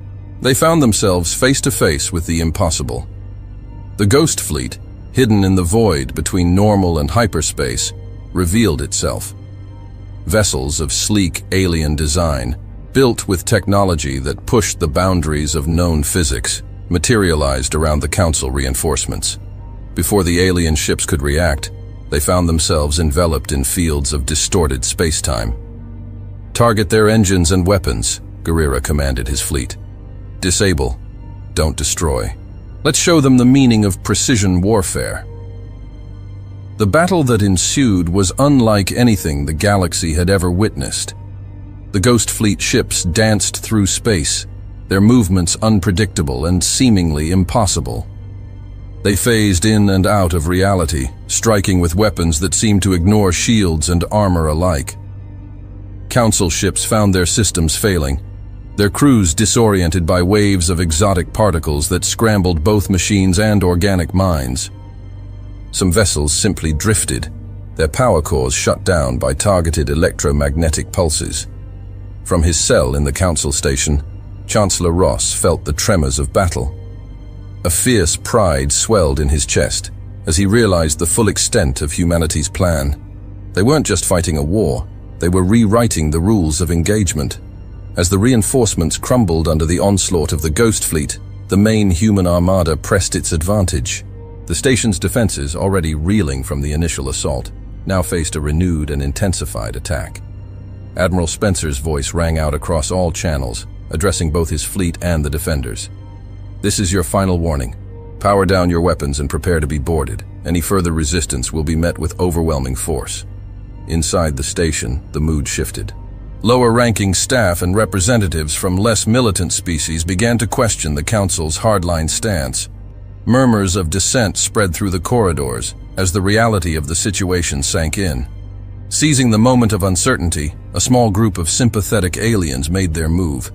they found themselves face to face with the impossible. The Ghost Fleet, hidden in the void between normal and hyperspace, revealed itself. Vessels of sleek alien design, built with technology that pushed the boundaries of known physics, materialized around the Council reinforcements. Before the alien ships could react, they found themselves enveloped in fields of distorted space-time. "Target their engines and weapons," Guerrera commanded his fleet. "Disable, don't destroy. Let's show them the meaning of precision warfare." The battle that ensued was unlike anything the galaxy had ever witnessed. The Ghost Fleet ships danced through space, their movements unpredictable and seemingly impossible. They phased in and out of reality, striking with weapons that seemed to ignore shields and armor alike. Council ships found their systems failing, their crews disoriented by waves of exotic particles that scrambled both machines and organic minds. Some vessels simply drifted, their power cores shut down by targeted electromagnetic pulses. From his cell in the Council station, Chancellor Ross felt the tremors of battle. A fierce pride swelled in his chest as he realized the full extent of humanity's plan. They weren't just fighting a war, they were rewriting the rules of engagement. As the reinforcements crumbled under the onslaught of the Ghost Fleet, the main human armada pressed its advantage. The station's defenses, already reeling from the initial assault, now faced a renewed and intensified attack. Admiral Spencer's voice rang out across all channels, addressing both his fleet and the defenders. "This is your final warning. Power down your weapons and prepare to be boarded. Any further resistance will be met with overwhelming force." Inside the station, the mood shifted. Lower-ranking staff and representatives from less militant species began to question the Council's hardline stance. Murmurs of dissent spread through the corridors as the reality of the situation sank in. Seizing the moment of uncertainty, a small group of sympathetic aliens made their move.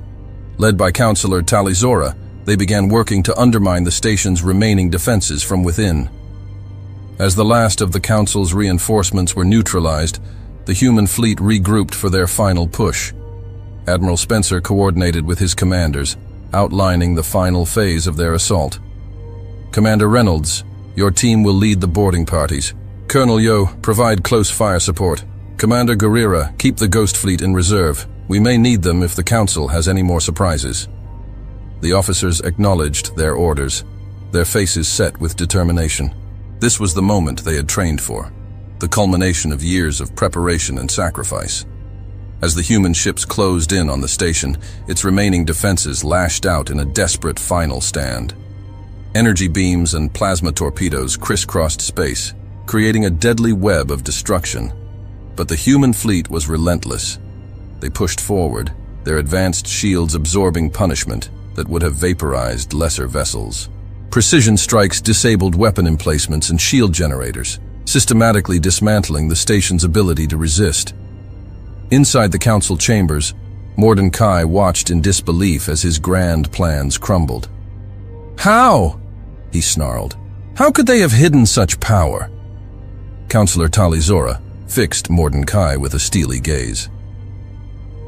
Led by Counselor Talizora, they began working to undermine the station's remaining defenses from within. As the last of the Council's reinforcements were neutralized, the human fleet regrouped for their final push. Admiral Spencer coordinated with his commanders, outlining the final phase of their assault. "Commander Reynolds, your team will lead the boarding parties. Colonel Yeoh, provide close fire support. Commander Guerrera, keep the Ghost Fleet in reserve. We may need them if the Council has any more surprises." The officers acknowledged their orders, their faces set with determination. This was the moment they had trained for, the culmination of years of preparation and sacrifice. As the human ships closed in on the station, its remaining defenses lashed out in a desperate final stand. Energy beams and plasma torpedoes crisscrossed space, creating a deadly web of destruction. But the human fleet was relentless. They pushed forward, their advanced shields absorbing punishment that would have vaporized lesser vessels. Precision strikes disabled weapon emplacements and shield generators, systematically dismantling the station's ability to resist. Inside the council chambers, Mordecai watched in disbelief as his grand plans crumbled. "How?" he snarled. "How could they have hidden such power?" Counselor Talizora fixed Mordecai with a steely gaze.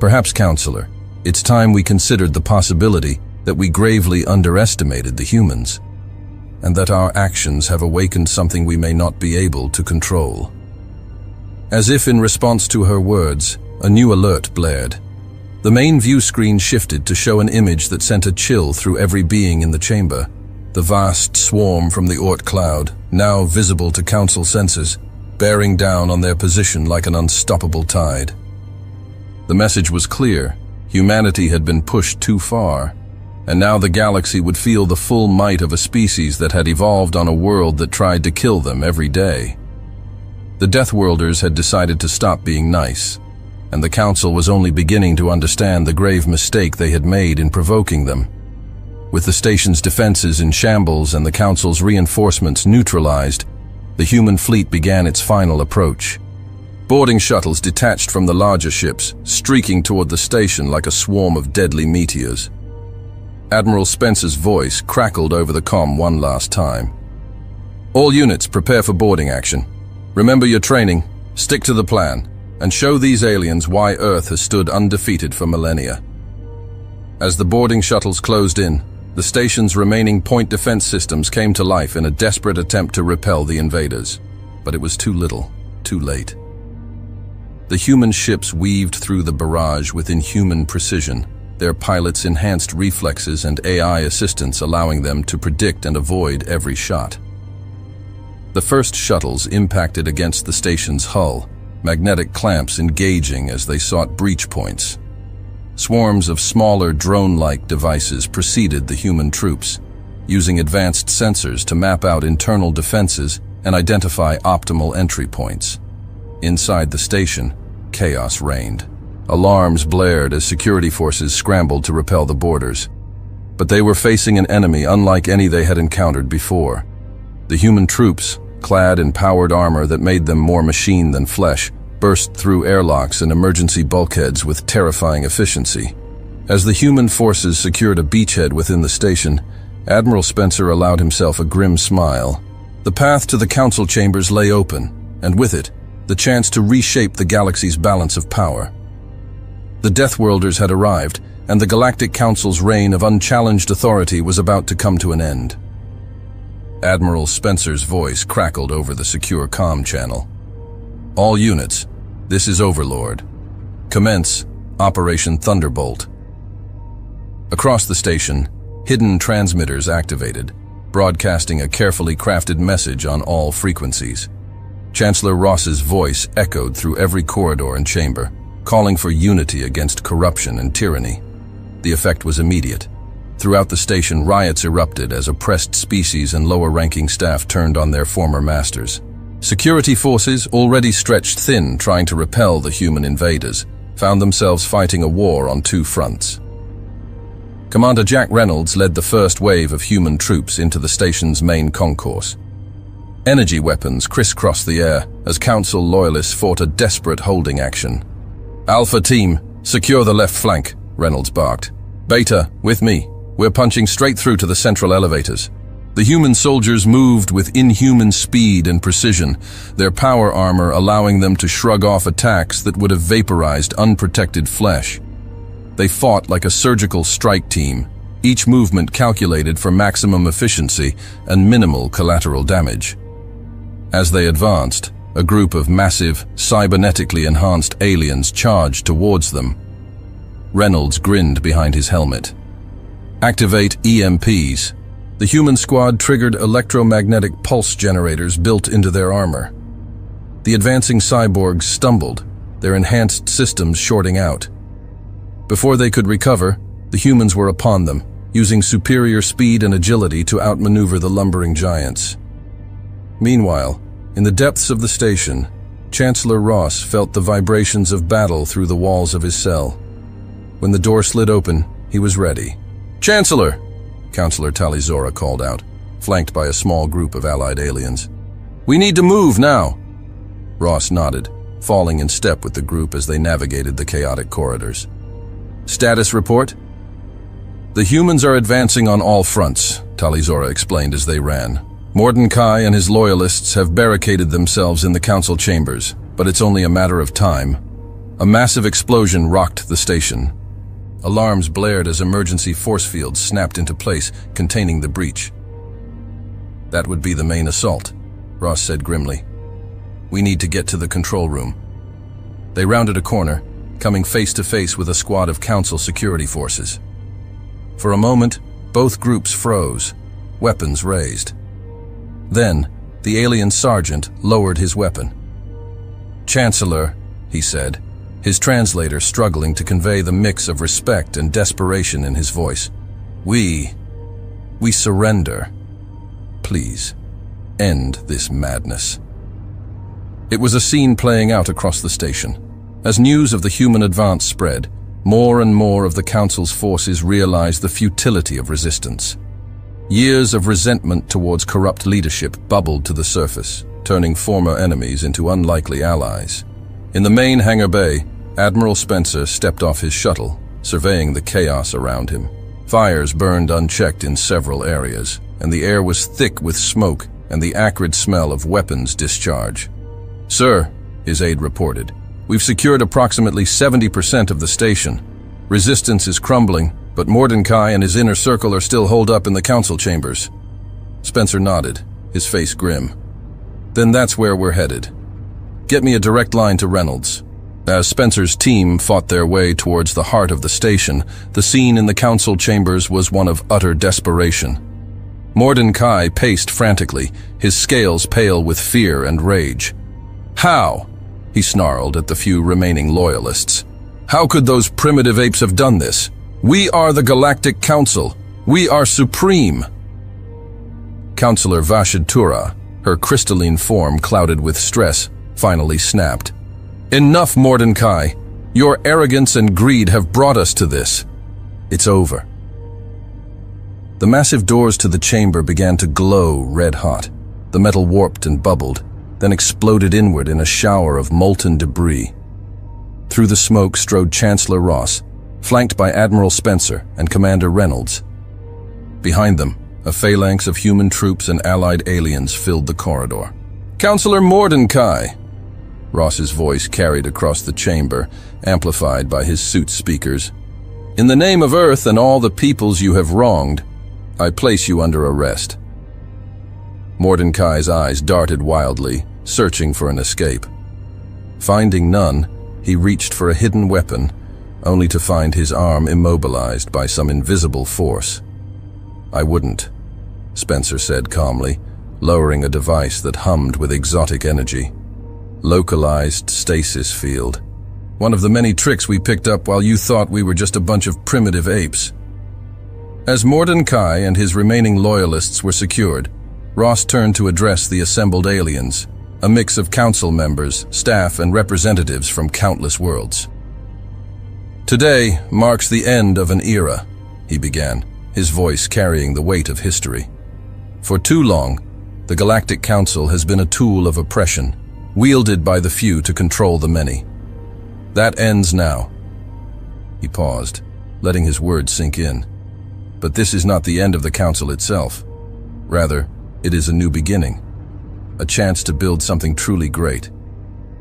"Perhaps, Counselor, it's time we considered the possibility that we gravely underestimated the humans, and that our actions have awakened something we may not be able to control." As if in response to her words, a new alert blared. The main view screen shifted to show an image that sent a chill through every being in the chamber. The vast swarm from the Oort cloud, now visible to council senses, bearing down on their position like an unstoppable tide. The message was clear: humanity had been pushed too far, and now the galaxy would feel the full might of a species that had evolved on a world that tried to kill them every day. The Deathworlders had decided to stop being nice, and the Council was only beginning to understand the grave mistake they had made in provoking them. With the station's defenses in shambles and the Council's reinforcements neutralized, the human fleet began its final approach. Boarding shuttles detached from the larger ships, streaking toward the station like a swarm of deadly meteors. Admiral Spencer's voice crackled over the comm one last time. "All units, prepare for boarding action. Remember your training, stick to the plan, and show these aliens why Earth has stood undefeated for millennia." As the boarding shuttles closed in, the station's remaining point defense systems came to life in a desperate attempt to repel the invaders. But it was too little, too late. The human ships weaved through the barrage with inhuman precision, their pilots' enhanced reflexes and AI assistance allowing them to predict and avoid every shot. The first shuttles impacted against the station's hull, magnetic clamps engaging as they sought breach points. Swarms of smaller drone-like devices preceded the human troops, using advanced sensors to map out internal defenses and identify optimal entry points. Inside the station, chaos reigned. Alarms blared as security forces scrambled to repel the boarders. But they were facing an enemy unlike any they had encountered before. The human troops, clad in powered armor that made them more machine than flesh, burst through airlocks and emergency bulkheads with terrifying efficiency. As the human forces secured a beachhead within the station, Admiral Spencer allowed himself a grim smile. The path to the council chambers lay open, and with it, the chance to reshape the galaxy's balance of power. The Deathworlders had arrived, and the Galactic Council's reign of unchallenged authority was about to come to an end. Admiral Spencer's voice crackled over the secure comm channel. "All units, this is Overlord. Commence Operation Thunderbolt." Across the station, hidden transmitters activated, broadcasting a carefully crafted message on all frequencies. Chancellor Ross's voice echoed through every corridor and chamber, calling for unity against corruption and tyranny. The effect was immediate. Throughout the station, riots erupted as oppressed species and lower-ranking staff turned on their former masters. Security forces, already stretched thin trying to repel the human invaders, found themselves fighting a war on two fronts. Commander Jack Reynolds led the first wave of human troops into the station's main concourse. Energy weapons crisscrossed the air as Council loyalists fought a desperate holding action. "Alpha Team, secure the left flank," Reynolds barked. "Beta, with me. We're punching straight through to the central elevators." The human soldiers moved with inhuman speed and precision, their power armor allowing them to shrug off attacks that would have vaporized unprotected flesh. They fought like a surgical strike team, each movement calculated for maximum efficiency and minimal collateral damage. As they advanced, a group of massive, cybernetically enhanced aliens charged towards them. Reynolds grinned behind his helmet. "Activate EMPs." The human squad triggered electromagnetic pulse generators built into their armor. The advancing cyborgs stumbled, their enhanced systems shorting out. Before they could recover, the humans were upon them, using superior speed and agility to outmaneuver the lumbering giants. Meanwhile, in the depths of the station, Chancellor Ross felt the vibrations of battle through the walls of his cell. When the door slid open, he was ready. "Chancellor!" Counselor Talizora called out, flanked by a small group of allied aliens. "We need to move now!" Ross nodded, falling in step with the group as they navigated the chaotic corridors. "Status report?" "The humans are advancing on all fronts," Talizora explained as they ran. "Mordecai and his loyalists have barricaded themselves in the council chambers, but it's only a matter of time." A massive explosion rocked the station. Alarms blared as emergency force fields snapped into place, containing the breach. "That would be the main assault," Ross said grimly. "We need to get to the control room." They rounded a corner, coming face to face with a squad of council security forces. For a moment, both groups froze, weapons raised. Then, the alien sergeant lowered his weapon. "Chancellor," he said, his translator struggling to convey the mix of respect and desperation in his voice. We surrender. Please, end this madness." It was a scene playing out across the station. As news of the human advance spread, more and more of the Council's forces realized the futility of resistance. Years of resentment towards corrupt leadership bubbled to the surface, turning former enemies into unlikely allies. In the main hangar bay, Admiral Spencer stepped off his shuttle, surveying the chaos around him. Fires burned unchecked in several areas, and the air was thick with smoke and the acrid smell of weapons discharge. "Sir," his aide reported, "we've secured approximately 70% of the station. Resistance is crumbling, but Mordecai and his inner circle are still holed up in the council chambers." Spencer nodded, his face grim. "Then that's where we're headed. Get me a direct line to Reynolds." As Spencer's team fought their way towards the heart of the station, the scene in the council chambers was one of utter desperation. Mordecai paced frantically, his scales pale with fear and rage. "How?" he snarled at the few remaining loyalists. "How could those primitive apes have done this? We are the Galactic Council. We are supreme." Counselor Vashitura, her crystalline form clouded with stress, finally snapped. "Enough, Mordecai. Your arrogance and greed have brought us to this. It's over." The massive doors to the chamber began to glow red-hot. The metal warped and bubbled, then exploded inward in a shower of molten debris. Through the smoke strode Chancellor Ross, flanked by Admiral Spencer and Commander Reynolds. Behind them, a phalanx of human troops and allied aliens filled the corridor. "Counselor Mordecai!" Ross's voice carried across the chamber, amplified by his suit's speakers. "In the name of Earth and all the peoples you have wronged, I place you under arrest." Mordecai's eyes darted wildly, searching for an escape. Finding none, he reached for a hidden weapon, only to find his arm immobilized by some invisible force. "I wouldn't," Spencer said calmly, lowering a device that hummed with exotic energy. "Localized stasis field. One of the many tricks we picked up while you thought we were just a bunch of primitive apes." As Mordecai and his remaining loyalists were secured, Ross turned to address the assembled aliens, a mix of council members, staff, and representatives from countless worlds. "Today marks the end of an era," he began, his voice carrying the weight of history. "For too long, the Galactic Council has been a tool of oppression, wielded by the few to control the many. That ends now." He paused, letting his words sink in. "But this is not the end of the Council itself. Rather, it is a new beginning, a chance to build something truly great,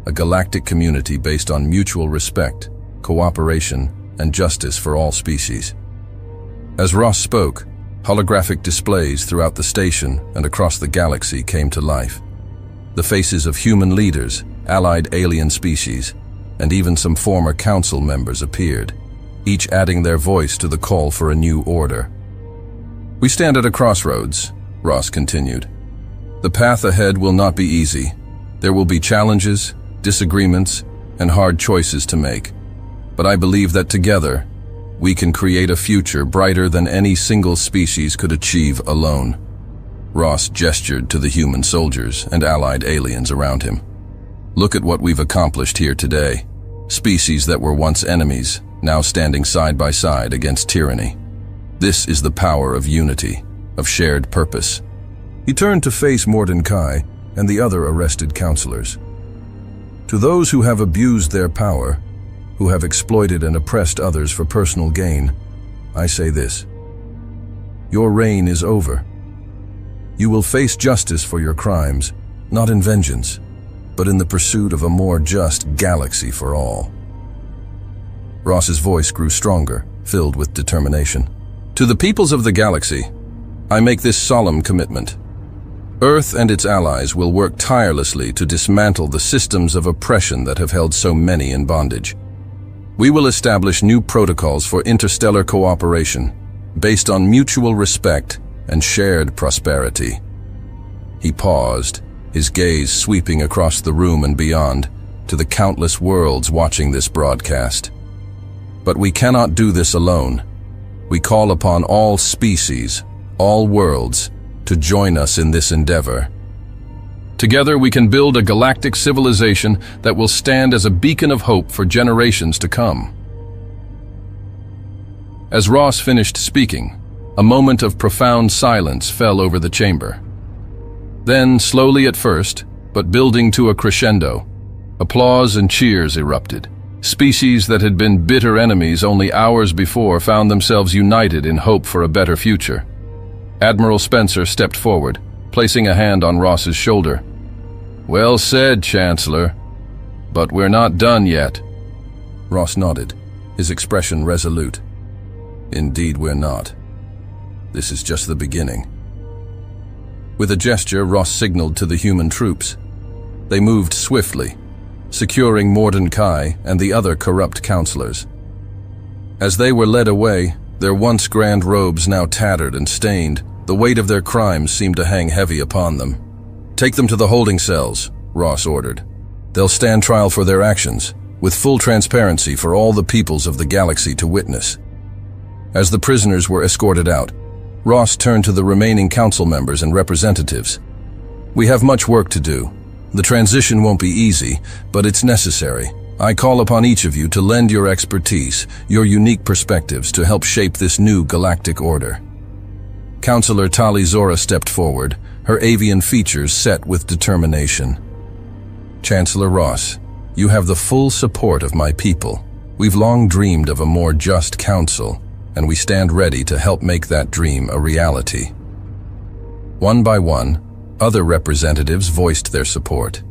a galactic community based on mutual respect, cooperation, and justice for all species." As Ross spoke, holographic displays throughout the station and across the galaxy came to life. The faces of human leaders, allied alien species, and even some former council members appeared, each adding their voice to the call for a new order. We stand at a crossroads, Ross continued. The path ahead will not be easy. There will be challenges, disagreements, and hard choices to make. But I believe that together, we can create a future brighter than any single species could achieve alone. Ross gestured to the human soldiers and allied aliens around him. Look at what we've accomplished here today. Species that were once enemies, now standing side by side against tyranny. This is the power of unity, of shared purpose. He turned to face Mordecai and the other arrested counselors. To those who have abused their power, who have exploited and oppressed others for personal gain, I say this: your reign is over. You will face justice for your crimes, not in vengeance, but in the pursuit of a more just galaxy for all. Ross's voice grew stronger, filled with determination. To the peoples of the galaxy, I make this solemn commitment. Earth and its allies will work tirelessly to dismantle the systems of oppression that have held so many in bondage. We will establish new protocols for interstellar cooperation, based on mutual respect and shared prosperity. He paused, his gaze sweeping across the room and beyond, to the countless worlds watching this broadcast. But we cannot do this alone. We call upon all species, all worlds, to join us in this endeavor. Together we can build a galactic civilization that will stand as a beacon of hope for generations to come. As Ross finished speaking, a moment of profound silence fell over the chamber. Then, slowly at first, but building to a crescendo, applause and cheers erupted. Species that had been bitter enemies only hours before found themselves united in hope for a better future. Admiral Spencer stepped forward, placing a hand on Ross's shoulder. "Well said, Chancellor. But we're not done yet." Ross nodded, his expression resolute. "Indeed we're not. This is just the beginning." With a gesture, Ross signaled to the human troops. They moved swiftly, securing Mordecai and the other corrupt counselors. As they were led away, their once grand robes now tattered and stained, the weight of their crimes seemed to hang heavy upon them. "Take them to the holding cells," Ross ordered. "They'll stand trial for their actions, with full transparency for all the peoples of the galaxy to witness." As the prisoners were escorted out, Ross turned to the remaining council members and representatives. "We have much work to do. The transition won't be easy, but it's necessary. I call upon each of you to lend your expertise, your unique perspectives to help shape this new galactic order." Counselor Tali Zora stepped forward, her avian features set with determination. "Chancellor Ross, you have the full support of my people. We've long dreamed of a more just council, and we stand ready to help make that dream a reality." One by one, other representatives voiced their support.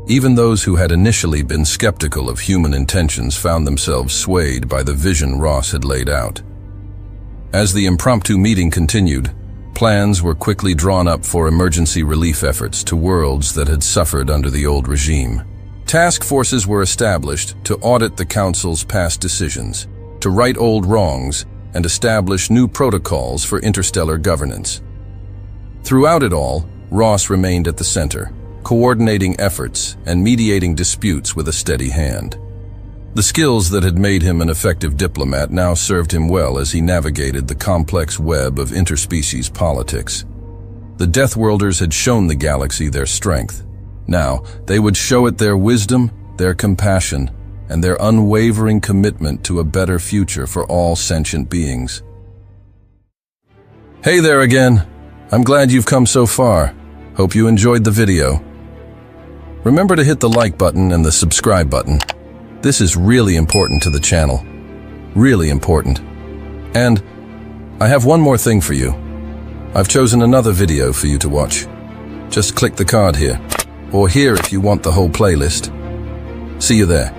Even those who had initially been skeptical of human intentions found themselves swayed by the vision Ross had laid out. As the impromptu meeting continued, plans were quickly drawn up for emergency relief efforts to worlds that had suffered under the old regime. Task forces were established to audit the Council's past decisions, to right old wrongs, and establish new protocols for interstellar governance. Throughout it all, Ross remained at the center, coordinating efforts and mediating disputes with a steady hand. The skills that had made him an effective diplomat now served him well as he navigated the complex web of interspecies politics. The Deathworlders had shown the galaxy their strength. Now, they would show it their wisdom, their compassion, and their unwavering commitment to a better future for all sentient beings. Hey there again. I'm glad you've come so far. Hope you enjoyed the video. Remember to hit the like button and the subscribe button. This is really important to the channel. Really important. And I have one more thing for you. I've chosen another video for you to watch. Just click the card here, or here if you want the whole playlist. See you there.